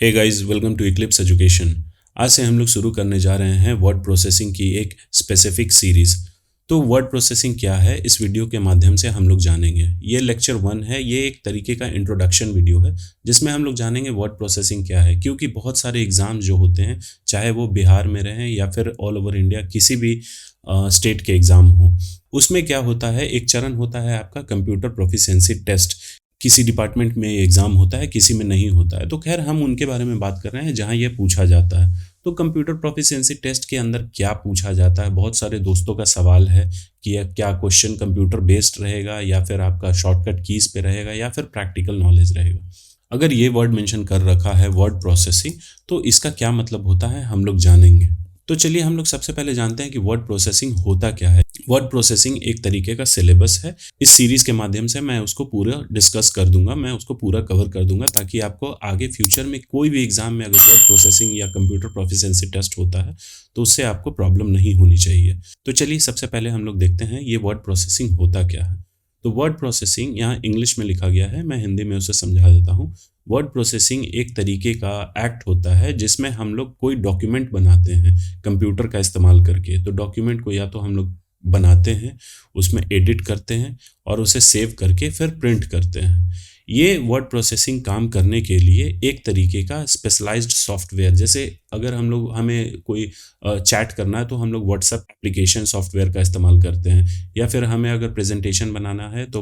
Hey guys, welcome to Eclipse Education. आज से हम लोग शुरू करने जा रहे हैं वर्ड प्रोसेसिंग की एक स्पेसिफिक सीरीज़। तो वर्ड प्रोसेसिंग क्या है, इस वीडियो के माध्यम से हम लोग जानेंगे। ये लेक्चर 1 है, ये एक तरीके का इंट्रोडक्शन वीडियो है जिसमें हम लोग जानेंगे वर्ड प्रोसेसिंग क्या है। क्योंकि बहुत सारे एग्ज़ाम जो होते हैं, चाहे वो बिहार में रहें या फिर ऑल ओवर इंडिया किसी भी स्टेट के एग्ज़ाम हों, उसमें क्या होता है, एक चरण होता है आपका कंप्यूटर प्रोफिशिएंसी टेस्ट। किसी डिपार्टमेंट में एग्ज़ाम होता है, किसी में नहीं होता है। तो ख़ैर हम उनके बारे में बात कर रहे हैं जहाँ ये पूछा जाता है। तो कंप्यूटर प्रोफिशिएंसी टेस्ट के अंदर क्या पूछा जाता है, बहुत सारे दोस्तों का सवाल है कि यह क्या क्वेश्चन कंप्यूटर बेस्ड रहेगा या फिर आपका शॉर्टकट कीज़ पे रहेगा या फिर प्रैक्टिकल नॉलेज रहेगा। अगर ये वर्ड मेंशन कर रखा है वर्ड प्रोसेसिंग, तो इसका क्या मतलब होता है हम लोग जानेंगे। तो चलिए हम लोग सबसे पहले जानते हैं कि वर्ड प्रोसेसिंग होता क्या है। वर्ड प्रोसेसिंग एक तरीके का सिलेबस है। इस सीरीज के माध्यम से मैं उसको पूरा डिस्कस कर दूंगा, मैं उसको पूरा कवर कर दूंगा ताकि आपको आगे फ्यूचर में कोई भी एग्जाम में अगर वर्ड प्रोसेसिंग या कंप्यूटर प्रोफिशिएंसी टेस्ट होता है तो उससे आपको प्रॉब्लम नहीं होनी चाहिए। तो चलिए सबसे पहले हम लोग देखते हैं ये वर्ड प्रोसेसिंग होता क्या है। तो वर्ड प्रोसेसिंग यहाँ इंग्लिश में लिखा गया है, मैं हिंदी में उसे समझा देता हूँ। वर्ड प्रोसेसिंग एक तरीके का एक्ट होता है जिसमें हम लोग कोई डॉक्यूमेंट बनाते हैं कंप्यूटर का इस्तेमाल करके। तो डॉक्यूमेंट को या तो हम लोग बनाते हैं, उसमें एडिट करते हैं और उसे सेव करके फिर प्रिंट करते हैं। ये वर्ड प्रोसेसिंग काम करने के लिए एक तरीके का स्पेशलाइज्ड सॉफ्टवेयर, जैसे अगर हमें कोई चैट करना है तो हम लोग व्हाट्सएप एप्लीकेशन सॉफ्टवेयर का इस्तेमाल करते हैं, या फिर हमें अगर प्रेजेंटेशन बनाना है तो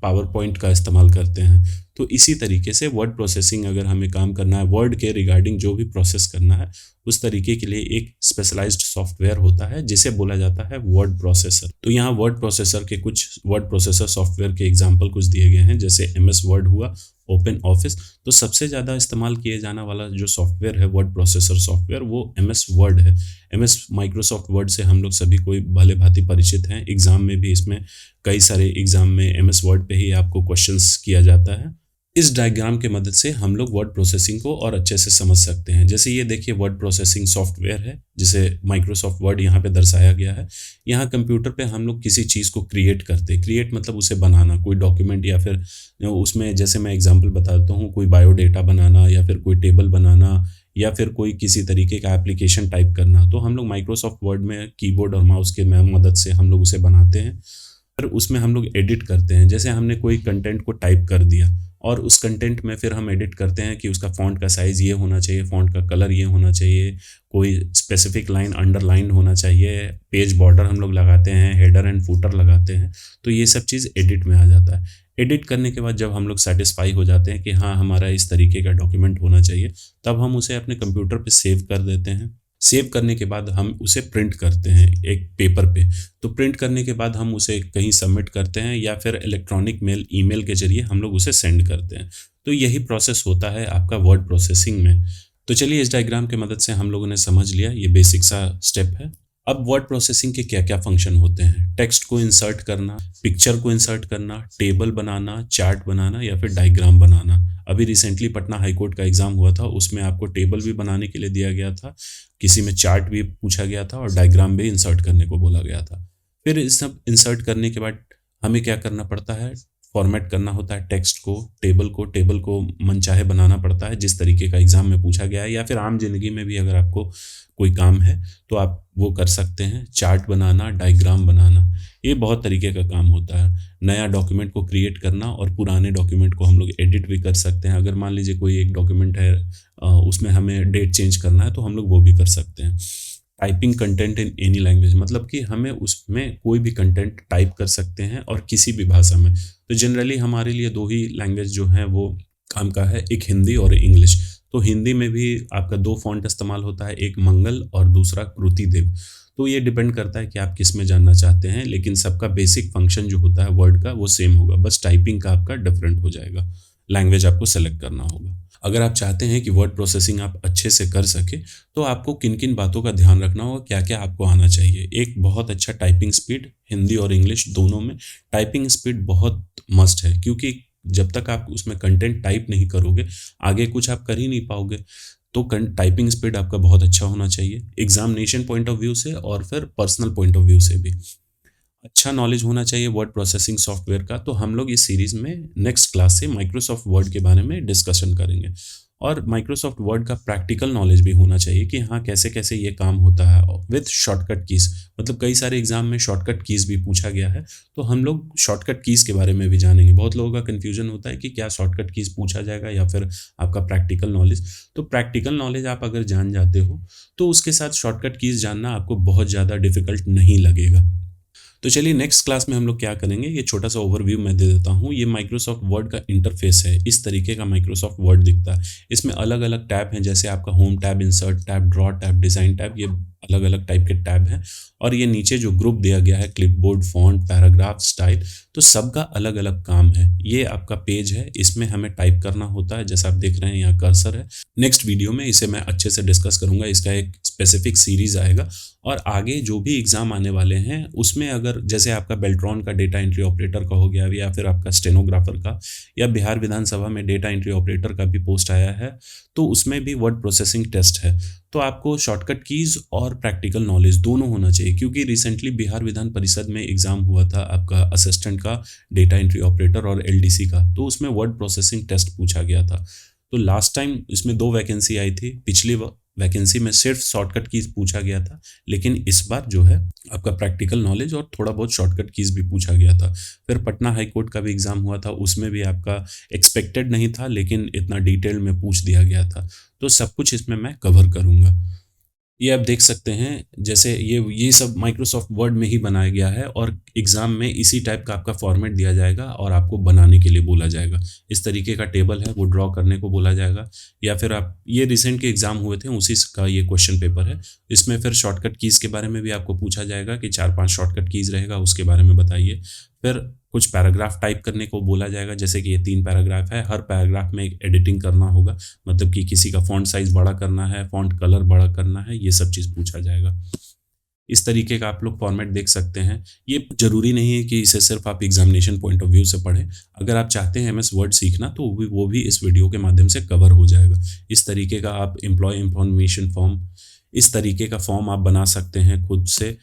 पावर पॉइंट का इस्तेमाल करते हैं। तो इसी तरीके से वर्ड प्रोसेसिंग अगर हमें काम करना है, वर्ड के रिगार्डिंग जो भी प्रोसेस करना है, उस तरीके के लिए एक स्पेशलाइज्ड सॉफ्टवेयर होता है जिसे बोला जाता है वर्ड प्रोसेसर। तो यहाँ वर्ड प्रोसेसर के कुछ वर्ड प्रोसेसर सॉफ्टवेयर के एग्जाम्पल कुछ दिए गए हैं, जैसे MS वर्ड हुआ, ओपन ऑफिस। तो सबसे ज़्यादा इस्तेमाल किए जाने वाला जो सॉफ्टवेयर है वर्ड प्रोसेसर सॉफ्टवेयर, वो MS वर्ड है। MS माइक्रोसॉफ्ट वर्ड से हम लोग सभी कोई भले भांति परिचित हैं। एग्ज़ाम में भी इसमें कई सारे एग्ज़ाम में MS वर्ड पे ही आपको क्वेश्चंस किया जाता है। इस डायग्राम के मदद से हम लोग वर्ड प्रोसेसिंग को और अच्छे से समझ सकते हैं। जैसे ये देखिए वर्ड प्रोसेसिंग सॉफ्टवेयर है जिसे माइक्रोसॉफ्ट वर्ड यहाँ पे दर्शाया गया है। यहाँ कंप्यूटर पे हम लोग किसी चीज़ को क्रिएट करते हैं। क्रिएट मतलब उसे बनाना, कोई डॉक्यूमेंट या फिर उसमें जैसे मैं एग्जांपल बताता हूँ, कोई बायोडेटा बनाना या फिर कोई टेबल बनाना या फिर कोई किसी तरीके का एप्लीकेशन टाइप करना। तो हम लोग माइक्रोसॉफ्ट वर्ड में कीबोर्ड और माउस के मदद से हम लोग उसे बनाते हैं। फिर उसमें हम लोग एडिट करते हैं। जैसे हमने कोई कंटेंट को टाइप कर दिया और उस कंटेंट में फिर हम एडिट करते हैं कि उसका फ़ॉन्ट का साइज़ ये होना चाहिए, फ़ॉन्ट का कलर ये होना चाहिए, कोई स्पेसिफिक लाइन अंडरलाइन होना चाहिए, पेज बॉर्डर हम लोग लगाते हैं, हेडर एंड फूटर लगाते हैं। तो ये सब चीज़ एडिट में आ जाता है। एडिट करने के बाद जब हम लोग सेटिस्फाई हो जाते हैं कि हाँ हमारा इस तरीके का डॉक्यूमेंट होना चाहिए, तब हम उसे अपने कंप्यूटर पे सेव कर देते हैं। सेव करने के बाद हम उसे प्रिंट करते हैं एक पेपर पे। तो प्रिंट करने के बाद हम उसे कहीं सबमिट करते हैं या फिर इलेक्ट्रॉनिक मेल, ईमेल के जरिए हम लोग उसे सेंड करते हैं। तो यही प्रोसेस होता है आपका वर्ड प्रोसेसिंग में। तो चलिए इस डायग्राम की मदद से हम लोगों ने समझ लिया, ये बेसिक सा स्टेप है। अब वर्ड प्रोसेसिंग के क्या क्या फंक्शन होते हैं। टेक्स्ट को इंसर्ट करना, पिक्चर को इंसर्ट करना, टेबल बनाना, चार्ट बनाना या फिर डायग्राम बनाना। अभी रिसेंटली पटना हाई कोर्ट का एग्जाम हुआ था, उसमें आपको टेबल भी बनाने के लिए दिया गया था, किसी में चार्ट भी पूछा गया था और डायग्राम भी इंसर्ट करने को बोला गया था। फिर इस सब इंसर्ट करने के बाद हमें क्या करना पड़ता है, फॉर्मेट करना होता है टेक्स्ट को, टेबल को मनचाहे बनाना पड़ता है जिस तरीके का एग्जाम में पूछा गया है, या फिर आम जिंदगी में भी अगर आपको कोई काम है तो आप वो कर सकते हैं। चार्ट बनाना, डायग्राम बनाना, ये बहुत तरीके का काम होता है। नया डॉक्यूमेंट को क्रिएट करना और पुराने डॉक्यूमेंट को हम लोग एडिट भी कर सकते हैं। अगर मान लीजिए कोई एक डॉक्यूमेंट है, उसमें हमें डेट चेंज करना है तो हम लोग वो भी कर सकते हैं। Typing content in any language, मतलब कि हमें उसमें कोई भी कंटेंट टाइप कर सकते हैं और किसी भी भाषा में। तो जनरली हमारे लिए दो ही लैंग्वेज जो हैं वो काम का है, एक हिंदी और इंग्लिश। तो हिंदी में भी आपका दो फॉन्ट इस्तेमाल होता है, एक मंगल और दूसरा कृति देव। तो ये डिपेंड करता है कि आप किस में जानना चाहते हैं, लेकिन सबका बेसिक फंक्शन जो होता है वर्ड का वो सेम होगा, बस टाइपिंग का आपका डिफरेंट हो जाएगा। लैंग्वेज आपको सेलेक्ट करना होगा। अगर आप चाहते हैं कि वर्ड प्रोसेसिंग आप अच्छे से कर सके तो आपको किन किन बातों का ध्यान रखना होगा, क्या क्या आपको आना चाहिए। एक बहुत अच्छा टाइपिंग स्पीड, हिंदी और इंग्लिश दोनों में टाइपिंग स्पीड बहुत मस्ट है, क्योंकि जब तक आप उसमें कंटेंट टाइप नहीं करोगे आगे कुछ आप कर ही नहीं पाओगे। तो टाइपिंग स्पीड आपका बहुत अच्छा होना चाहिए, एग्जामिनेशन पॉइंट ऑफ व्यू से और फिर पर्सनल पॉइंट ऑफ व्यू से भी अच्छा नॉलेज होना चाहिए वर्ड प्रोसेसिंग सॉफ्टवेयर का। तो हम लोग इस सीरीज में नेक्स्ट क्लास से माइक्रोसॉफ्ट वर्ड के बारे में डिस्कशन करेंगे। और माइक्रोसॉफ्ट वर्ड का प्रैक्टिकल नॉलेज भी होना चाहिए कि हाँ कैसे कैसे ये काम होता है विथ शॉर्टकट कीज़। मतलब कई सारे एग्जाम में शॉर्टकट कीज़ भी पूछा गया है, तो हम लोग शॉर्टकट कीज़ के बारे में भी जानेंगे। बहुत लोगों का कन्फ्यूजन होता है कि क्या शॉर्टकट कीज़ पूछा जाएगा या फिर आपका प्रैक्टिकल नॉलेज। तो प्रैक्टिकल नॉलेज आप अगर जान जाते हो तो उसके साथ शॉर्टकट कीज़ जानना आपको बहुत ज़्यादा डिफिकल्ट नहीं लगेगा। तो चलिए नेक्स्ट क्लास में हम लोग क्या करेंगे, ये छोटा सा ओवरव्यू मैं दे देता हूँ। ये माइक्रोसॉफ्ट वर्ड का इंटरफेस है, इस तरीके का माइक्रोसॉफ्ट वर्ड दिखता है। इसमें अलग अलग टैब हैं, जैसे आपका home tab, insert tab, draw tab, design tab, ये अलग अलग टाइप के टैब हैं। और ये नीचे जो ग्रुप दिया गया है, क्लिपबोर्ड, फॉन्ट, पैराग्राफ, स्टाइल, तो सबका अलग अलग काम है। ये आपका पेज है, इसमें हमें टाइप करना होता है, जैसा आप देख रहे हैं यहाँ कर्सर है। नेक्स्ट वीडियो में इसे मैं अच्छे से डिस्कस करूंगा, इसका एक स्पेसिफिक सीरीज आएगा। और आगे जो भी एग्ज़ाम आने वाले हैं उसमें अगर जैसे आपका बेल्ट्रॉन का डेटा एंट्री ऑपरेटर का हो गया, या फिर आपका स्टेनोग्राफर का, या बिहार विधानसभा में डेटा एंट्री ऑपरेटर का भी पोस्ट आया है, तो उसमें भी वर्ड प्रोसेसिंग टेस्ट है। तो आपको शॉर्टकट कीज़ और प्रैक्टिकल नॉलेज दोनों होना चाहिए, क्योंकि रिसेंटली बिहार विधान परिषद में एग्ज़ाम हुआ था आपका असिस्टेंट का, डेटा एंट्री ऑपरेटर और एलडीसी का, तो उसमें वर्ड प्रोसेसिंग टेस्ट पूछा गया था। तो लास्ट टाइम इसमें 2 वैकेंसी आई थी, पिछली वैकेंसी में सिर्फ शॉर्टकट कीज़ पूछा गया था, लेकिन इस बार जो है आपका प्रैक्टिकल नॉलेज और थोड़ा बहुत शॉर्टकट कीज़ भी पूछा गया था। फिर पटना हाई कोर्ट का भी एग्ज़ाम हुआ था, उसमें भी आपका एक्सपेक्टेड नहीं था, लेकिन इतना डिटेल में पूछ दिया गया था। तो सब कुछ इसमें मैं कवर करूँगा। ये आप देख सकते हैं, जैसे ये सब माइक्रोसॉफ्ट वर्ड में ही बनाया गया है, और एग्ज़ाम में इसी टाइप का आपका फॉर्मेट दिया जाएगा और आपको बनाने के लिए बोला जाएगा। इस तरीके का टेबल है, वो ड्रॉ करने को बोला जाएगा, या फिर आप ये रिसेंट के एग्ज़ाम हुए थे उसी का ये क्वेश्चन पेपर है। इसमें फिर शॉर्टकट कीज़ के बारे में भी आपको पूछा जाएगा कि 4-5 शॉर्टकट कीज़ रहेगा, उसके बारे में बताइए। फिर कुछ पैराग्राफ टाइप करने को बोला जाएगा, जैसे कि ये 3 पैराग्राफ है, हर पैराग्राफ में एक एडिटिंग करना होगा, मतलब कि किसी का फ़ॉन्ट साइज़ बड़ा करना है, फ़ॉन्ट कलर बड़ा करना है, ये सब चीज़ पूछा जाएगा। इस तरीके का आप लोग फॉर्मेट देख सकते हैं। ये ज़रूरी नहीं है कि इसे सिर्फ आप एग्ज़ामिनेशन पॉइंट ऑफ व्यू से पढ़ें। अगर आप चाहते हैं एमएस वर्ड सीखना, तो वो भी इस वीडियो के माध्यम से कवर हो जाएगा। इस तरीके का आप एम्प्लॉय इन्फॉर्मेशन फॉर्म, इस तरीके का फॉर्म आप बना सकते हैं खुद से।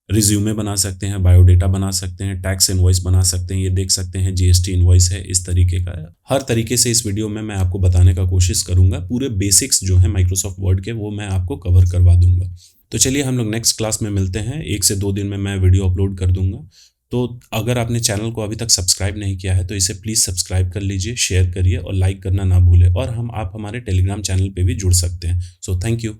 रिज्यूमे बना सकते हैं, बायोडेटा बना सकते हैं, टैक्स इनवॉइस बना सकते हैं, ये देख सकते हैं जीएसटी इनवॉइस है, इस तरीके का है। हर तरीके से इस वीडियो में मैं आपको बताने का कोशिश करूंगा। पूरे बेसिक्स जो है माइक्रोसॉफ्ट वर्ड के, वो मैं आपको कवर करवा दूंगा। तो चलिए हम लोग नेक्स्ट क्लास में मिलते हैं। 1 से 2 दिन में मैं वीडियो अपलोड कर दूंगा। तो अगर आपने चैनल को अभी तक सब्सक्राइब नहीं किया है तो इसे प्लीज़ सब्सक्राइब कर लीजिए, शेयर करिए और लाइक करना ना भूलें। और आप हमारे टेलीग्राम चैनल पे भी जुड़ सकते हैं। So thank you.